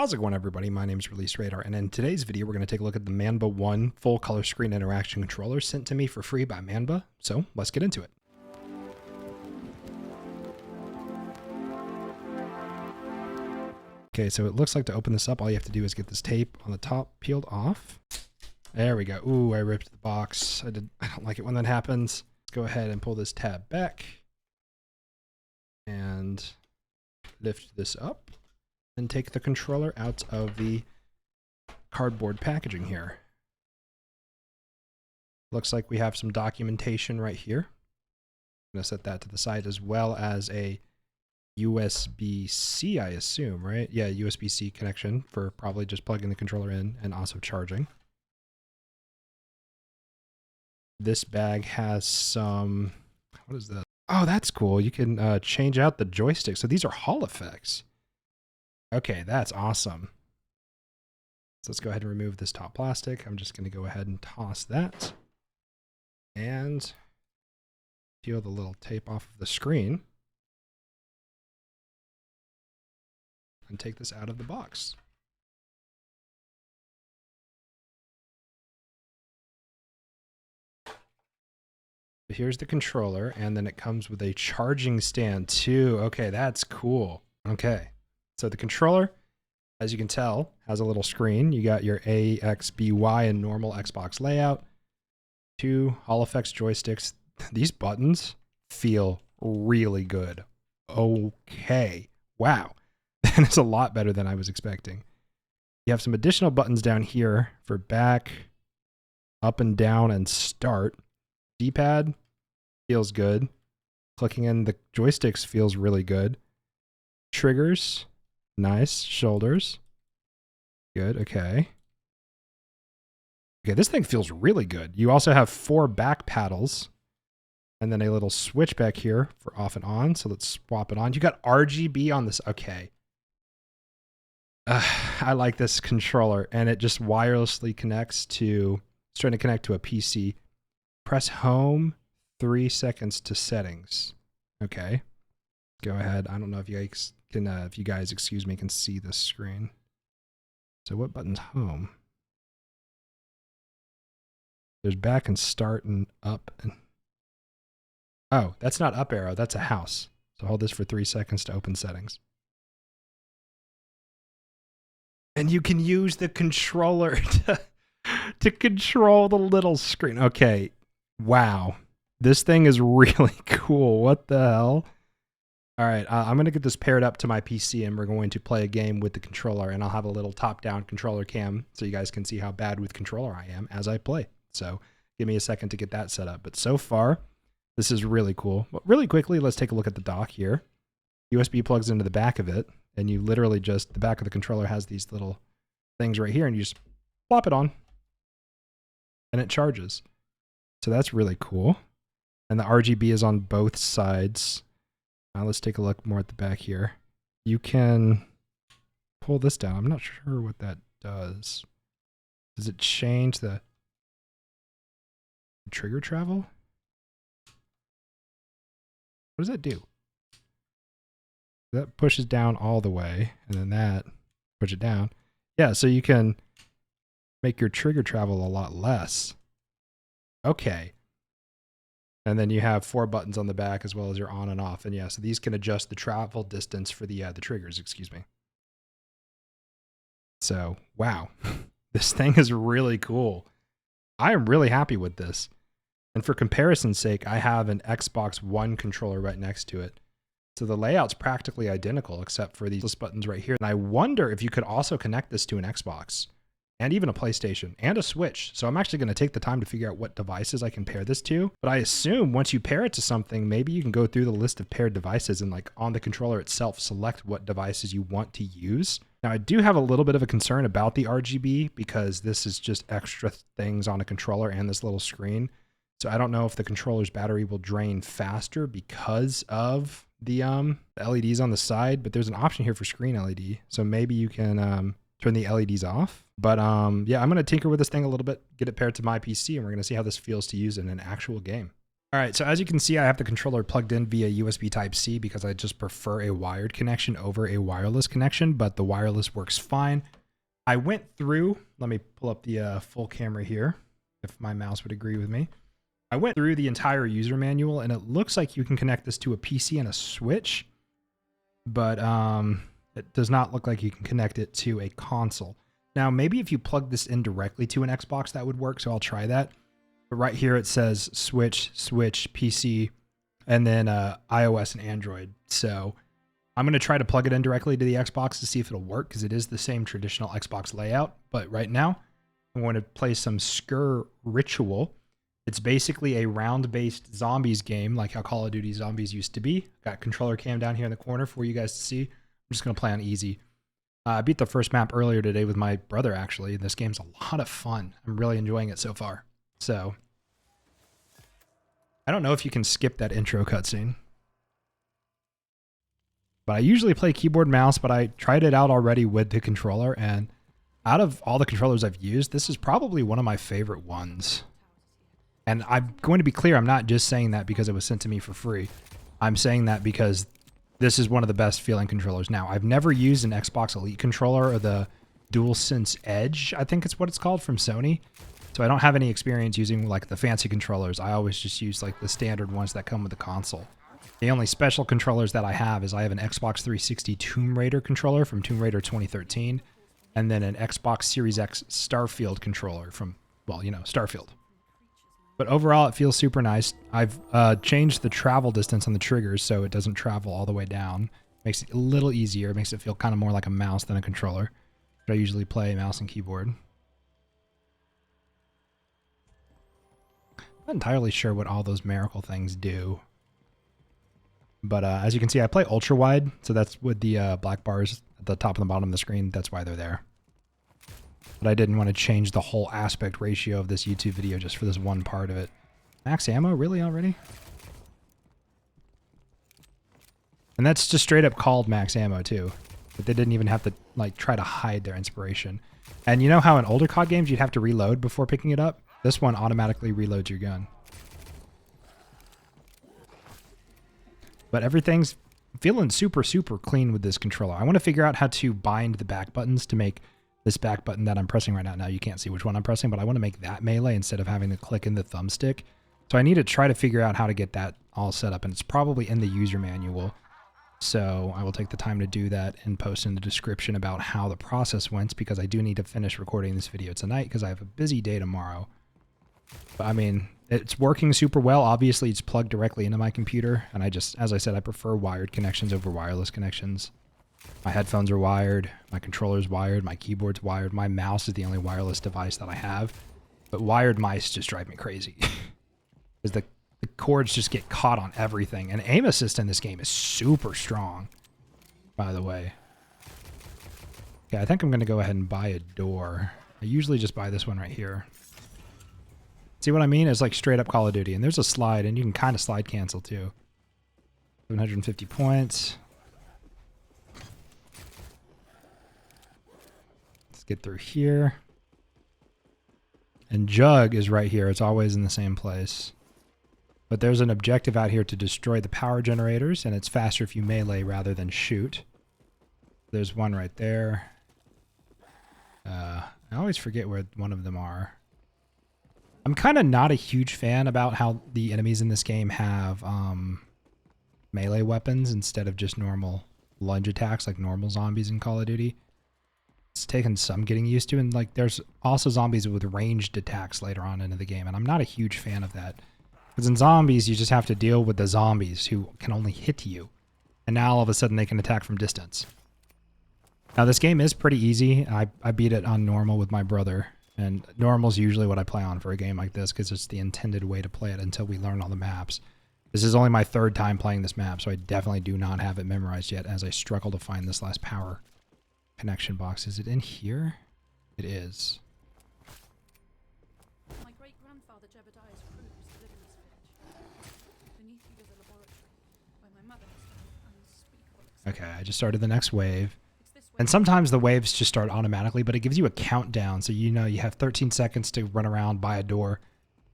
How's it going, everybody? My name is Release Radar, and in today's video, we're going to take a look at the ManbaOne full color screen interaction controller sent to me for free by Manba. So let's get into it. Okay, so it looks like to open this up, all you have to do is get this tape on the top peeled off. There we go. Ooh, I ripped the box. I don't like it when that happens. Let's go ahead and pull this tab back and lift this up and take the controller out of the cardboard packaging here. Looks like we have some documentation right here. I'm going to set that to the side, as well as a USB-C, I assume, right? Yeah, USB-C connection for probably just plugging the controller in and also charging. This bag has some, what is that? Oh, that's cool. You can change out the joystick. So these are Hall effects. Okay, that's awesome. So let's go ahead and remove this top plastic. I'm just going to go ahead and toss that and peel the little tape off of the screen and take this out of the box. Here's the controller, and then it comes with a charging stand too. Okay, that's cool. Okay, so the controller, as you can tell, has a little screen. You got your A, X, B, Y, and normal Xbox layout. 2 Hall effects joysticks. These buttons feel really good. Okay, wow. That is a lot better than I was expecting. You have some additional buttons down here for back, up and down, and start. D-pad feels good. Clicking in the joysticks feels really good. Triggers, nice. Shoulders, good. Okay. Okay, this thing feels really good. You also have 4 back paddles and then a little switch back here for off and on. So let's swap it on. You got RGB on this. Okay. I like this controller, and it just wirelessly connects to, it's trying to connect to a PC. Press home, 3 seconds to settings. Okay. Go ahead. I don't know if you guys can, excuse me, can see this screen. So what button's home? There's back and start and up. And oh, that's not up arrow. That's a house. So hold this for 3 seconds to open settings. And you can use the controller to control the little screen. Okay. Wow. This thing is really cool. What the hell? All right. I'm going to get this paired up to my PC, and we're going to play a game with the controller, and I'll have a little top-down controller cam so you guys can see how bad with controller I am as I play. So give me a second to get that set up. But so far, this is really cool. But really quickly, let's take a look at the dock here. USB plugs into the back of it, and you literally just, the back of the controller has these little things right here, and you just plop it on, and it charges. So that's really cool. And the RGB is on both sides. Now let's take a look more at the back here. You can pull this down. I'm not sure what that does. Does it change the trigger travel? What does that do? That pushes down all the way, and then that push it down. Yeah, so you can make your trigger travel a lot less. Okay. And then you have 4 buttons on the back as well as your on and off. And yeah, so these can adjust the travel distance for the triggers, excuse me. So, wow. This thing is really cool. I am really happy with this. And for comparison's sake, I have an Xbox One controller right next to it. So the layout's practically identical except for these buttons right here. And I wonder if you could also connect this to an Xbox and even a PlayStation and a Switch. So I'm actually going to take the time to figure out what devices I can pair this to. But I assume once you pair it to something, maybe you can go through the list of paired devices and like on the controller itself, select what devices you want to use. Now I do have a little bit of a concern about the RGB because this is just extra things on a controller and this little screen. So I don't know if the controller's battery will drain faster because of the LEDs on the side, but there's an option here for screen LED. So maybe you can turn the LEDs off. But yeah, I'm going to tinker with this thing a little bit, get it paired to my PC, and we're going to see how this feels to use in an actual game. All right, so as you can see, I have the controller plugged in via USB Type-C because I just prefer a wired connection over a wireless connection, but the wireless works fine. I went through, let me pull up the full camera here, if my mouse would agree with me. I went through the entire user manual, and it looks like you can connect this to a PC and a Switch, but it does not look like you can connect it to a console. Now, maybe if you plug this in directly to an Xbox, that would work, so I'll try that. But right here it says Switch, PC, and then iOS and Android. So I'm going to try to plug it in directly to the Xbox to see if it'll work, because it is the same traditional Xbox layout. But right now, I'm going to play some Skur Ritual. It's basically a round-based zombies game, like how Call of Duty Zombies used to be. Got controller cam down here in the corner for you guys to see. I'm just going to play on easy. I beat the first map earlier today with my brother, actually. This game's a lot of fun. I'm really enjoying it so far. So I don't know if you can skip that intro cutscene. But I usually play keyboard and mouse, but I tried it out already with the controller, and out of all the controllers I've used, this is probably one of my favorite ones. And I'm going to be clear, I'm not just saying that because it was sent to me for free. I'm saying that because this is one of the best feeling controllers. Now, I've never used an Xbox Elite controller or the DualSense Edge, I think it's what it's called, from Sony. So I don't have any experience using like the fancy controllers. I always just use like the standard ones that come with the console. The only special controllers that I have is I have an Xbox 360 Tomb Raider controller from Tomb Raider 2013, and then an Xbox Series X Starfield controller from, well, you know, Starfield. But overall, it feels super nice. I've changed the travel distance on the triggers so it doesn't travel all the way down. Makes it a little easier. It makes it feel kind of more like a mouse than a controller. But I usually play mouse and keyboard. Not entirely sure what all those miracle things do. But as you can see, I play ultra wide, so that's with the black bars at the top and the bottom of the screen. That's why they're there. But I didn't want to change the whole aspect ratio of this YouTube video just for this one part of it. Max ammo? Really already? And that's just straight up called max ammo too. But they didn't even have to like try to hide their inspiration. And you know how in older COD games you'd have to reload before picking it up? This one automatically reloads your gun. But everything's feeling super, super clean with this controller. I want to figure out how to bind the back buttons to make this back button that I'm pressing right now. Now you can't see which one I'm pressing, but I want to make that melee instead of having to click in the thumbstick. So I need to try to figure out how to get that all set up, and it's probably in the user manual. So I will take the time to do that and post in the description about how the process went, because I do need to finish recording this video tonight because I have a busy day tomorrow. But I mean, it's working super well. Obviously, it's plugged directly into my computer, and I just, as I said, I prefer wired connections over wireless connections. My headphones are wired, my controller's wired, my keyboard's wired, my mouse is the only wireless device that I have. But wired mice just drive me crazy. Because the cords just get caught on everything. And aim assist in this game is super strong, by the way. Okay, I think I'm going to go ahead and buy a door. I usually just buy this one right here. See what I mean? It's like straight up Call of Duty. And there's a slide, and you can kind of slide cancel too. 750 points. Let's get through here. And Jug is right here. It's always in the same place. But there's an objective out here to destroy the power generators, and it's faster if you melee rather than shoot. There's one right there. I always forget where one of them are. I'm kind of not a huge fan about how the enemies in this game have melee weapons instead of just normal lunge attacks like normal zombies in Call of Duty. It's taken some getting used to, and like there's also zombies with ranged attacks later on into the game, and I'm not a huge fan of that. Because in zombies, you just have to deal with the zombies who can only hit you, and now all of a sudden they can attack from distance. Now this game is pretty easy. I beat it on normal with my brother. And normal's usually what I play on for a game like this because it's the intended way to play it until we learn all the maps. This is only my third time playing this map, so I definitely do not have it memorized yet as I struggle to find this last power connection box. Is it in here? It is. My great-grandfather Jebediah's crew used to live in this village. Beneath you is a laboratory where my mother has found unspeakable excitement. Okay, I just started the next wave. And sometimes the waves just start automatically, but it gives you a countdown. So you know you have 13 seconds to run around, buy a door,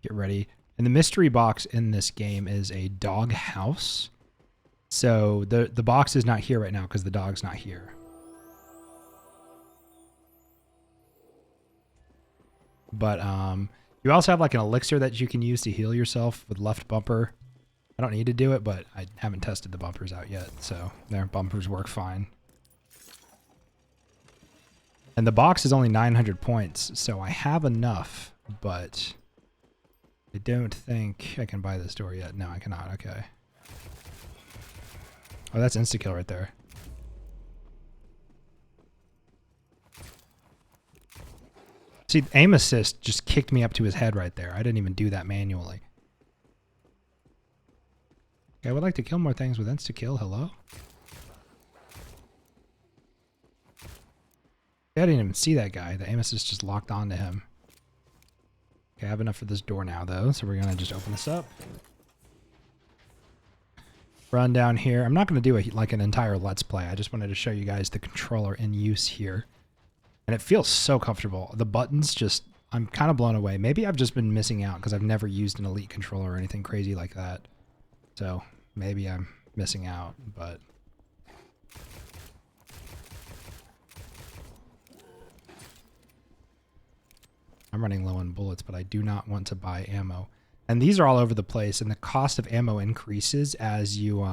get ready. And the mystery box in this game is a dog house. So the box is not here right now because the dog's not here. But you also have like an elixir that you can use to heal yourself with left bumper. I don't need to do it, but I haven't tested the bumpers out yet. So their bumpers work fine. And the box is only 900 points, so I have enough, but I don't think I can buy this door yet. No, I cannot. Okay. Oh, that's insta-kill right there. See, aim assist just kicked me up to his head right there. I didn't even do that manually. Okay, I would like to kill more things with insta-kill. Hello? I didn't even see that guy. The aim assist just locked onto him. Okay, I have enough for this door now, though, so we're going to just open this up. Run down here. I'm not going to do like an entire Let's Play. I just wanted to show you guys the controller in use here. And it feels so comfortable. The buttons just, I'm kind of blown away. Maybe I've just been missing out because I've never used an Elite controller or anything crazy like that. So maybe I'm missing out, but... I'm running low on bullets, but I do not want to buy ammo. And these are all over the place, and the cost of ammo increases as you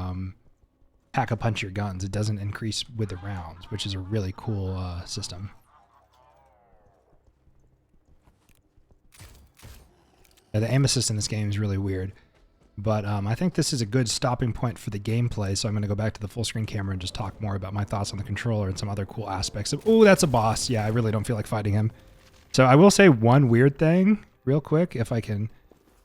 pack-a-punch your guns. It doesn't increase with the rounds, which is a really cool system. Yeah, the aim assist in this game is really weird. But I think this is a good stopping point for the gameplay, so I'm going to go back to the full screen camera and just talk more about my thoughts on the controller and some other cool aspects of... Oh, that's a boss. Yeah, I really don't feel like fighting him. So I will say one weird thing real quick, if I can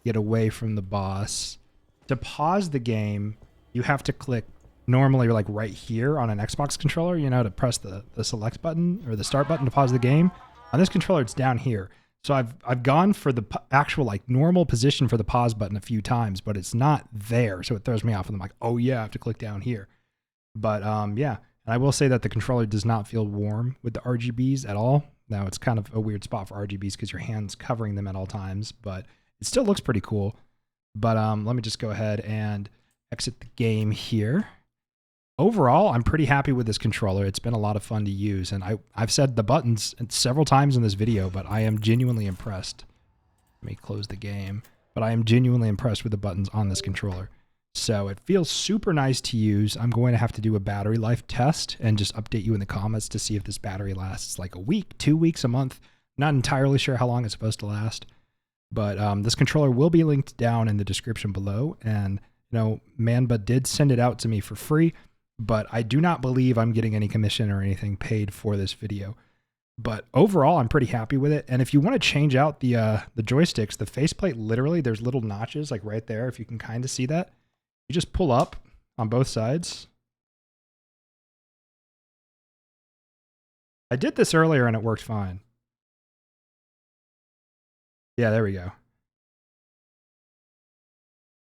get away from the boss. To pause the game, you have to click normally like right here on an Xbox controller, you know, to press the select button or the start button to pause the game. On this controller, it's down here. So I've gone for the actual like normal position for the pause button a few times, but it's not there. So it throws me off and I'm like, oh yeah, I have to click down here. But yeah, and I will say that the controller does not feel warm with the RGBs at all. Now it's kind of a weird spot for RGBs because your hand's covering them at all times, but it still looks pretty cool. But let me just go ahead and exit the game here. Overall, I'm pretty happy with this controller. It's been a lot of fun to use, and I've said the buttons several times in this video, but I am genuinely impressed. Let me close the game. But I am genuinely impressed with the buttons on this controller. So it feels super nice to use. I'm going to have to do a battery life test and just update you in the comments to see if this battery lasts like a week, 2 weeks, a month. Not entirely sure how long it's supposed to last. But this controller will be linked down in the description below. And, you know, Manba did send it out to me for free, but I do not believe I'm getting any commission or anything paid for this video. But overall, I'm pretty happy with it. And if you want to change out the joysticks, the faceplate, literally, there's little notches like right there, if you can kind of see that. You just pull up on both sides. I did this earlier and it worked fine. Yeah, there we go.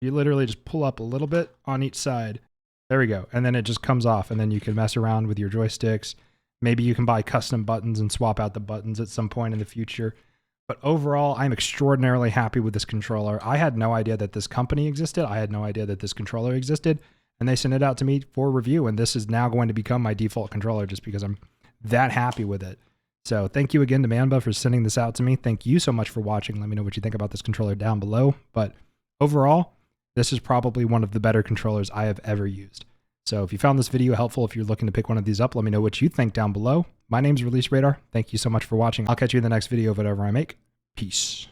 You literally just pull up a little bit on each side. There we go. And then it just comes off, and then you can mess around with your joysticks. Maybe you can buy custom buttons and swap out the buttons at some point in the future. But overall, I'm extraordinarily happy with this controller. I had no idea that this company existed. I had no idea that this controller existed. And they sent it out to me for review. And this is now going to become my default controller just because I'm that happy with it. So thank you again to Manba for sending this out to me. Thank you so much for watching. Let me know what you think about this controller down below. But overall, this is probably one of the better controllers I have ever used. So if you found this video helpful, if you're looking to pick one of these up, let me know what you think down below. My name's Release Radar. Thank you so much for watching. I'll catch you in the next video of whatever I make. Peace.